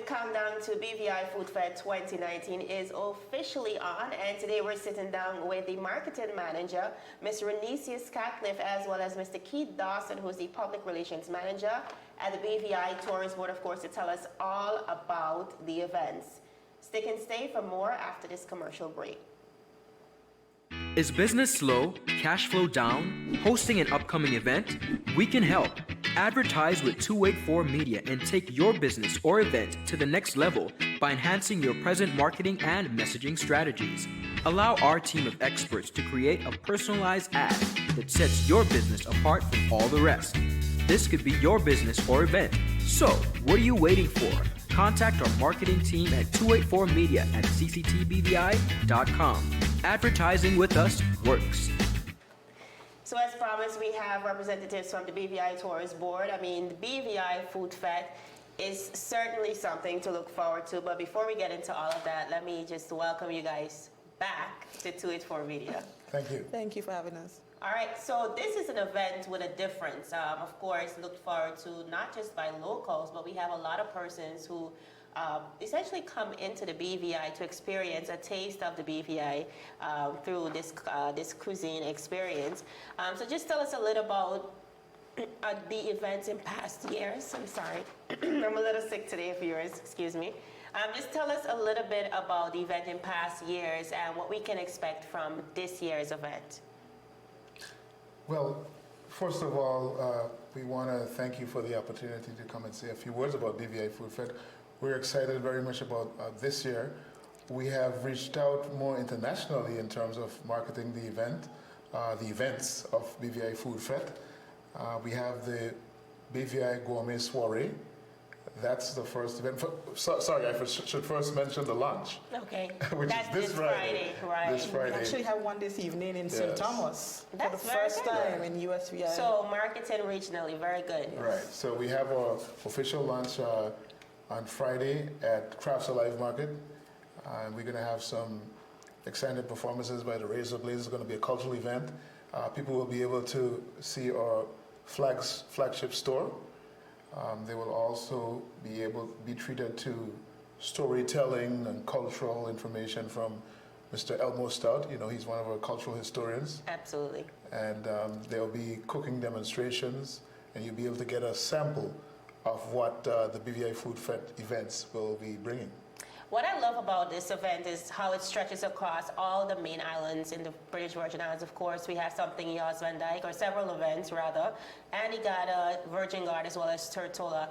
countdown to BVI Food Fete 2019 is officially on, and today we're sitting down with the marketing manager, Ms. Renicius Catcliffe, as well as Mr. Keith Dawson, who's the public relations manager at the BVI Tourist Board, of course, to tell us all about the events. Stick and stay for more after this commercial break. Is business slow, cash flow down, hosting an upcoming event? We can help. Advertise with 284 Media and take your business or event to the next level by enhancing your present marketing and messaging strategies. Allow our team of experts to create a personalized ad that sets your business apart from all the rest. This could be your business or event. So, what are you waiting for? Contact our marketing team at 284media@cctbvi.com. Advertising with us works. So as promised, we have representatives from the BVI Tourist Board. I mean, the BVI Food Fete is certainly something to look forward to. But before we get into all of that, let me just welcome you guys back to 284 Media. Thank you. Thank you for having us. All right, so this is an event with a difference. Of course, looked forward to not just by locals, but we have a lot of persons who essentially come into the BVI to experience a taste of the BVI through this cuisine experience. So just tell us a little about the events in past years. I'm sorry, I'm a little sick today, viewers, excuse me. Just tell us a little bit about the event in past years and what we can expect from this year's event. Well, first of all, we want to thank you for the opportunity to come and say a few words about BVI Food Fete. We're excited very much about this year. We have reached out more internationally in terms of marketing the events of BVI Food Fete. We have the BVI Gourmet Soiree. That's the first event. Sorry, I should first mention the launch. Okay. Which That's is this Friday. Right. This Friday. We actually have one this evening in St. Thomas That's for the very first good. time in USVI. So marketing regionally, very good. Right. So we have our official launch on Friday at Crafts Alive Market. We're going to have some exciting performances by the Razor Blades. It's going to be a cultural event. People will be able to see our flagship store. They will also be treated to storytelling and cultural information from Mr. Elmo Stout. You know, he's one of our cultural historians. Absolutely. And there will be cooking demonstrations, and you'll be able to get a sample of what the BVI Food Fete events will be bringing. What I love about this event is how it stretches across all the main islands in the British Virgin Islands. Of course, we have something in Yos Van Dyke, or several events rather, Antigua, Virgin Guard, as well as Tortola.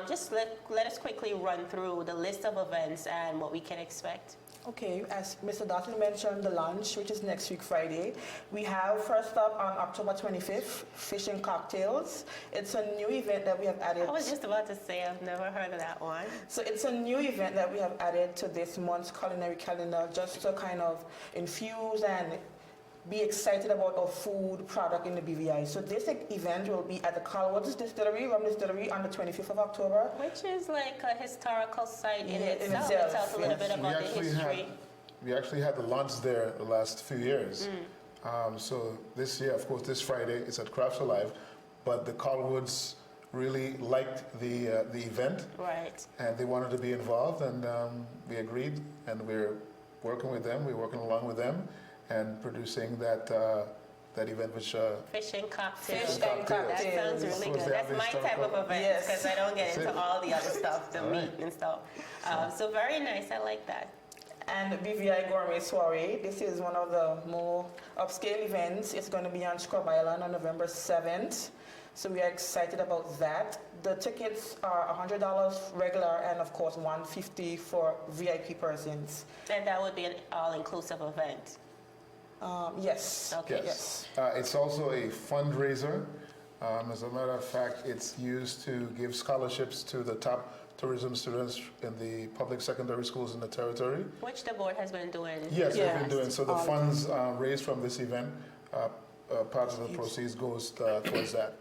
Just let us quickly run through the list of events and what we can expect. Okay, as Mr. Dawson mentioned, the launch, which is next week Friday. We have first up on October 25th, Fish and Cocktails. It's a new event that we have added. I was just about to say, I've never heard of that one. So it's a new event that we have added to this month's culinary calendar just to kind of infuse and be excited about our food product in the BVI. So this event will be at the Carlwoods Distillery, Rum Distillery, on the 25th of October. Which is like a historical site in Yeah, itself. in itself. It tells a little bit about the history. We actually had the launch there the last few years. So this year, of course, this Friday, it's at Crafts Alive, but the Carlwoods really liked the event. Right. And they wanted to be involved, and we agreed, and we're working with them, we're working along with them, and producing that event, which Fish and cocktails. Fish and cocktails. That sounds really good. That's my type of event, because I don't get into all the other stuff, the meat and stuff. So very nice. I like that. And the BVI Gourmet Soiree. This is one of the more upscale events. It's going to be on Scrub Island on November 7th. So we are excited about that. The tickets are $100 regular and of course $150 for VIP persons. And that would be an all-inclusive event. Yes. Okay. yes. It's also a fundraiser. As a matter of fact, it's used to give scholarships to the top tourism students in the public secondary schools in the territory. Which the board has been doing. Yes, we've been doing. So the funds raised from this event, part of the proceeds goes towards that.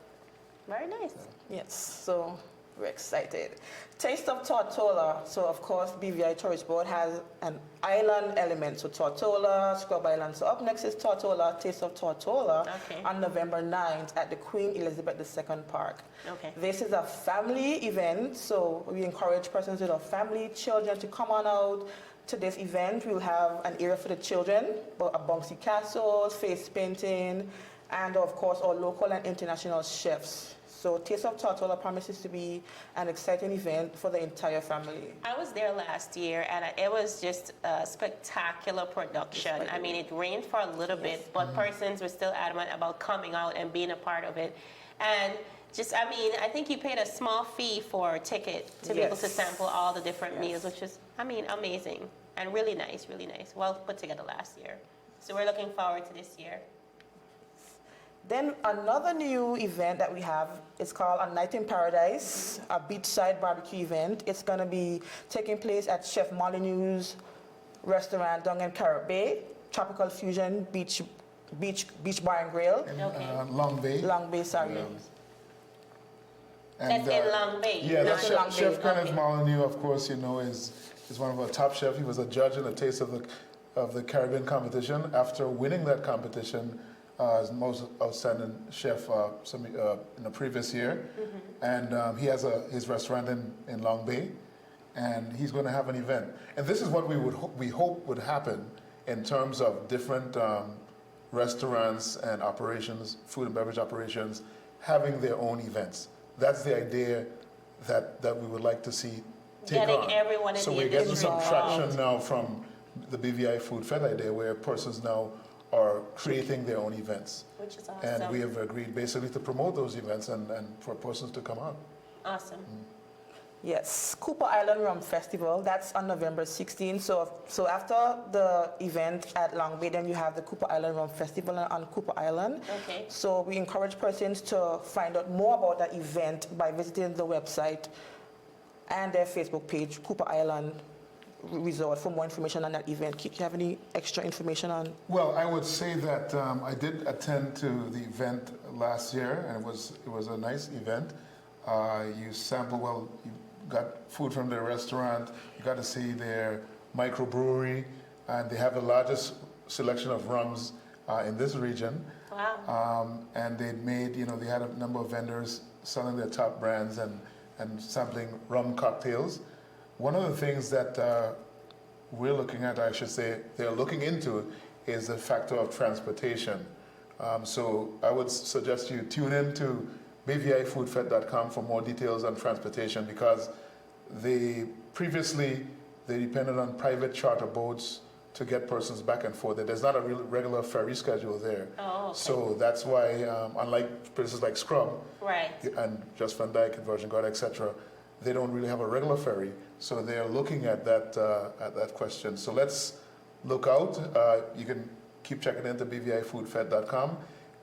Very nice. Yes. So We're excited. Taste of Tortola. So of course, BVI Tourist Board has an island element. So Tortola, Scrub Island. So up next is Tortola, Taste of Tortola Okay. on November 9th at the Queen Elizabeth II Park. Okay. This is a family event, so we encourage persons with a family, children to come on out to this event. We'll have an area for the children, a bouncy castles, face painting, and of course our local and international chefs. So Taste of Tortola promises to be an exciting event for the entire family. I was there last year, and it was just a spectacular production. I mean, it rained for a little bit, but persons were still adamant about coming out and being a part of it. And just, I mean, I think you paid a small fee for a ticket to be able to Yes. sample all the different meals, Yes. which is, I mean, amazing and really nice, really nice. Well put together last year. So we're looking forward to this year. Then another new event that we have is called A Night in Paradise, a beachside barbecue event. It's going to be taking place at Chef Molyneux's restaurant down in Carrot Bay, Tropical Fusion Beach Bar and Grill, In Okay. Long Bay. Long Bay, sorry. And, That's in Long Bay. Yeah, That's in Long Bay, Chef Kenneth okay. Molyneux, of course, you know, is one of our top chefs. He was a judge in the Taste of the Caribbean competition. After winning that competition as most outstanding chef in the previous year, and he has his restaurant in Long Bay, and he's going to have an event. And this is what we hope would happen in terms of different restaurants and operations, food and beverage operations, having their own events. That's the idea that we would like to see take Getting on. everyone in So the we're getting industry some involved. traction now from the BVI Food Fete idea, where persons now are creating their own events. Which is awesome. And we have agreed basically to promote those events and for persons to come out. Awesome. Yes, Cooper Island Rum Festival, that's on November 16th. So after the event at Long Bay, then you have the Cooper Island Rum Festival on Cooper Island. Okay. So we encourage persons to find out more about that event by visiting the website and their Facebook page, Cooper Island Resort, for more information on that event. Do you have any extra information on? Well, I would say that I did attend to the event last year, and it was a nice event. You got food from their restaurant, you got to see their microbrewery, and they have the largest selection of rums in this region. Wow. And they had a number of vendors selling their top brands and sampling rum cocktails. One of the things that we're looking at, I should say, they're looking into, is the factor of transportation. So I would suggest you tune in to bvifoodfet.com for more details on transportation, because previously they depended on private charter boats to get persons back and forth. There's not a regular ferry schedule there. Oh, okay. So that's why, unlike places like Scrub Right. and Just Van Dyke and Virgin Gorda, etc., they don't really have a regular ferry. So they are looking at that question. So let's look out. You can keep checking into bvifoodfed.com,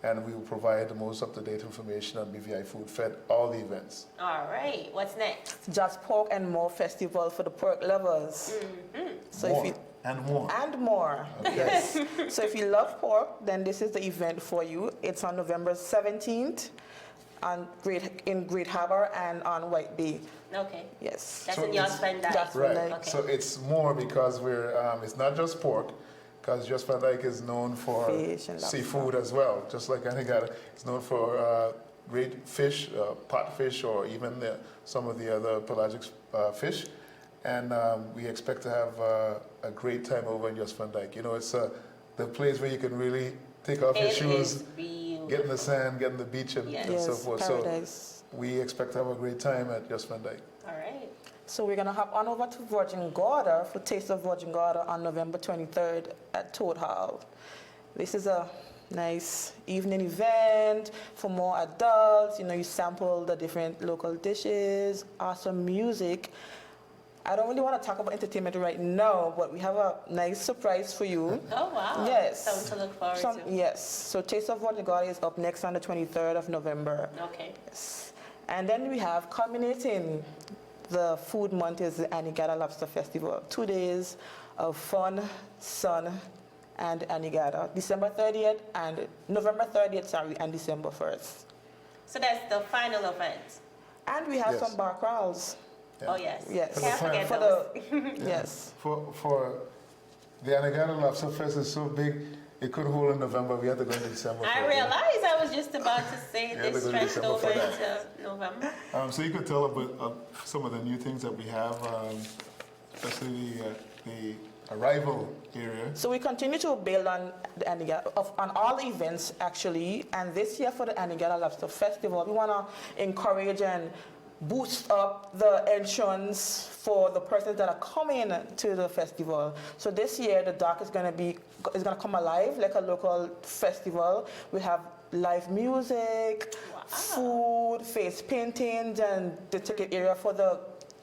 and we will provide the most up-to-date information on BVI Food Fed, all the events. All right. What's next? Just Pork and More Festival for the pork lovers. So More if you and more. and more. Yes. So if you love pork, then this is the event for you. It's on November 17th in Great Harbor and on White Bay. Okay. Yes. That's So in it's- Yas Van Dyke. That's Right. Van Dyke. Okay. So it's more because it's not just pork, because Just Van Dyke is known for Fish and lobster. seafood as well, just like Antigua. It's known for great fish, pot fish, or even some of the other pelagic fish. And we expect to have a great time over in Just Van Dyke. You know, it's the place where you can really take off your It shoes, is beautiful. get in the sand, get in the beach, and, Yes. and so Yes, forth. paradise. So we expect to have a great time at Just Van Dyke. All right. So we're gonna hop on over to Virgin Gorda for Taste of Virgin Gorda on November 23rd at Toad Hall. This is a nice evening event for more adults. You know, you sample the different local dishes, awesome music. I don't really want to talk about entertainment right now, but we have a nice surprise for you. Oh, wow. Yes. Something to look forward to. Yes. So Taste of Virgin Gorda is up next on the 23rd of November. Okay. Yes. And then we have culminating the food month is the Anigada Lobster Festival. 2 days of fun, sun, and Anigada. December 30th and November 30th, and December 1st. So that's the final event. And we have Yes. some bar crawls. Oh, yes. Yes. Can't forget For those. Yes. For the Anegada Lobster Fest is so big, it couldn't hold in November. We had to go into December. I for it. realized I was just about to say Yeah, this they're gonna do stretched December over for into November. So you could tell about some of the new things that we have, especially the arrival area. So we continue to build on the on all the events actually, and this year for the Anegada Lobster Festival, we want to encourage and boost up the entrance for the persons that are coming to the festival. So this year the dock is going to come alive like a local festival. We have live music, food, face paintings, and the ticket area for the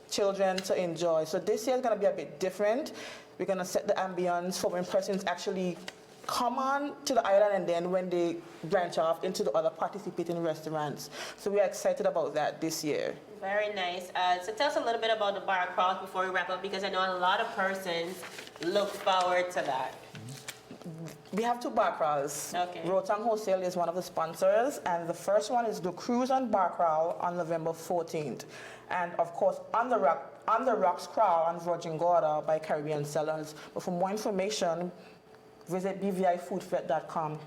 children to enjoy. So this year is going to be a bit different. We're going to set the ambience for when persons actually come on to the island and then when they branch off into the other participating restaurants. So we are excited about that this year. Very nice. So tell us a little bit about the bar crawl before we wrap up, because I know a lot of persons look forward to that. We have two bar crawls. Okay. Rotang Wholesale is one of the sponsors, and the first one is the Cruise and Bar Crawl on November 14th. And of course, on the Rocks Crawl on Virgin Gorda by Caribbean Sellers. But for more information, visit bvifoodfet.com.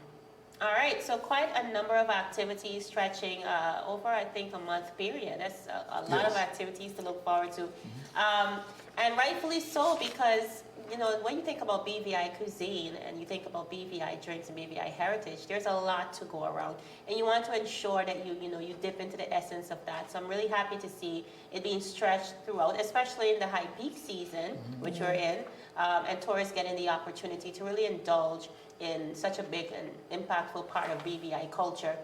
All right, so quite a number of activities stretching over, I think, a month period. That's a lot of activities to look forward to. And rightfully so, because, you know, when you think about BVI cuisine and you think about BVI drinks and BVI heritage, there's a lot to go around. And you want to ensure that you dip into the essence of that. So I'm really happy to see it being stretched throughout, especially in the high peak season, which we're in, and tourists getting the opportunity to really indulge in such a big and impactful part of BVI culture.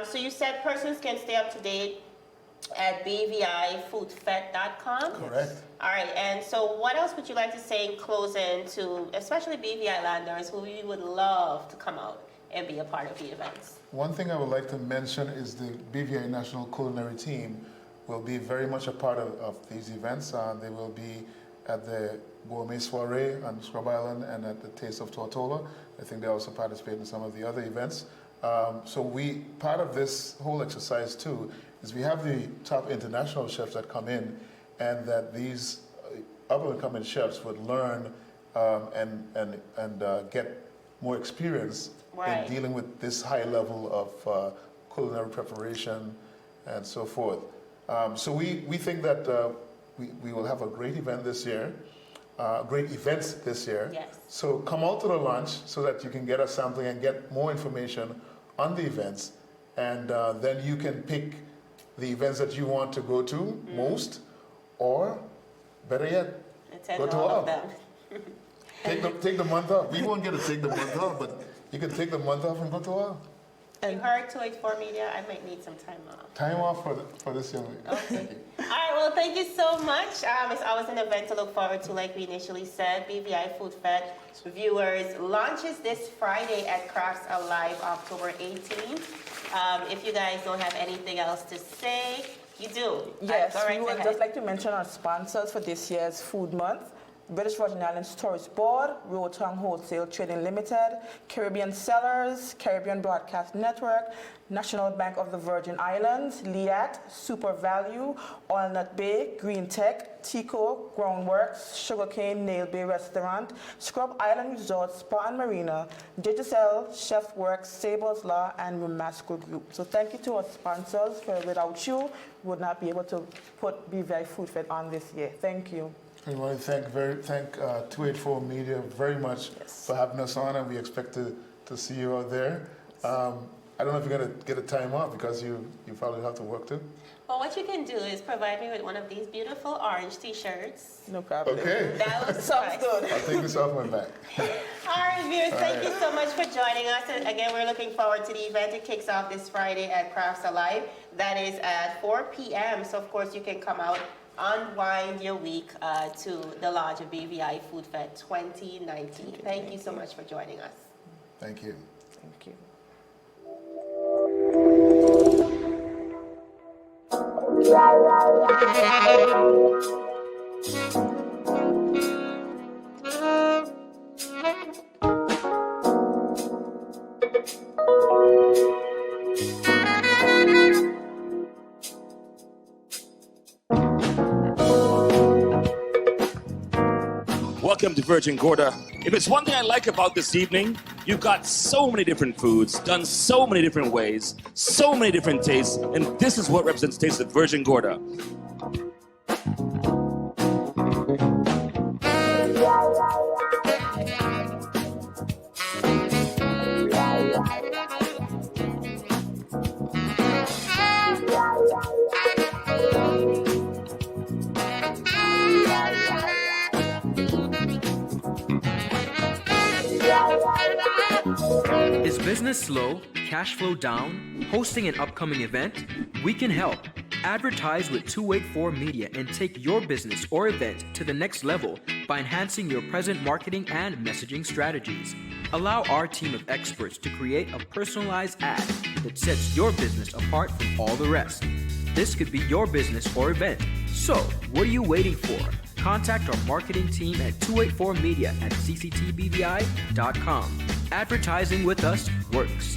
So you said persons can stay up to date at bvifoodfet.com. Correct. All right, and so what else would you like to say in closing to especially BVI landers who we would love to come out and be a part of the events? One thing I would like to mention is the BVI National Culinary Team will be very much a part of these events. They will be at the Gourmet Soiree on Scrub Island and at the Taste of Tortola. I think they also participate in some of the other events. So part of this whole exercise too is we have the top international chefs that come in, and that these up-and-coming chefs would learn and get more experience in dealing with this high level of culinary preparation and so forth. So we think that we will have a great event this year, great events this year. Yes. So come out to the lunch so that you can get a sampling and get more information on the events, and then you can pick the events that you want to go to most, or better yet, Attend go to all all. of them. Take the month off. We won't get to take the month off, but you can take the month off and go to all. You heard 284 Media, I might need some time off. Time off for this young lady. Okay. All right, well, thank you so much. It's always an event to look forward to, like we initially said. BVI Food Fest viewers launches this Friday at Crafts Alive, October 18th. If you guys don't have anything else to say, you do. Yes, Go right we would ahead. just like to mention our sponsors for this year's Food Month. British Virgin Islands Tourist Board, Rotang Wholesale Trading Limited, Caribbean Sellers, Caribbean Broadcast Network, National Bank of the Virgin Islands, Liat, Super Value, Walnut Bay, Green Tech, Tico, Groundworks, Sugarcane Nail Bay Restaurant, Scrub Island Resort, Spa and Marina, Digicel, Chef Works, Sable's Law, and Remasco Group. So thank you to our sponsors, for without you, we would not be able to put BVI Food Fest on this year. Thank you. I want to thank 284 Media very much for having us on, and we expect to see you out there. I don't know if you're going to get a time off because you probably have to work too. Well, what you can do is provide me with one of these beautiful orange t-shirts. No problem. Okay. That was Sounds good. I'll take this off my back. All right, viewers, thank you so much for joining us. And again, we're looking forward to the event. It kicks off this Friday at Crafts Alive. That is at 4 p.m. So, of course, you can come out, unwind your week to the launch of BVI Food Fest 2019. Thank you so much for joining us. Thank you. Thank you. welcome to Virgin Gorda. If it's one thing I like about this evening, you've got so many different foods, done so many different ways, so many different tastes, and this is what represents the taste of Virgin Gorda. Is business slow, cash flow down, hosting an upcoming event? We can help. Advertise with 284 Media and take your business or event to the next level by enhancing your present marketing and messaging strategies. Allow our team of experts to create a personalized ad that sets your business apart from all the rest. This could be your business or event. So, what are you waiting for? Contact our marketing team at 284media@cctbvi.com. Advertising with us works.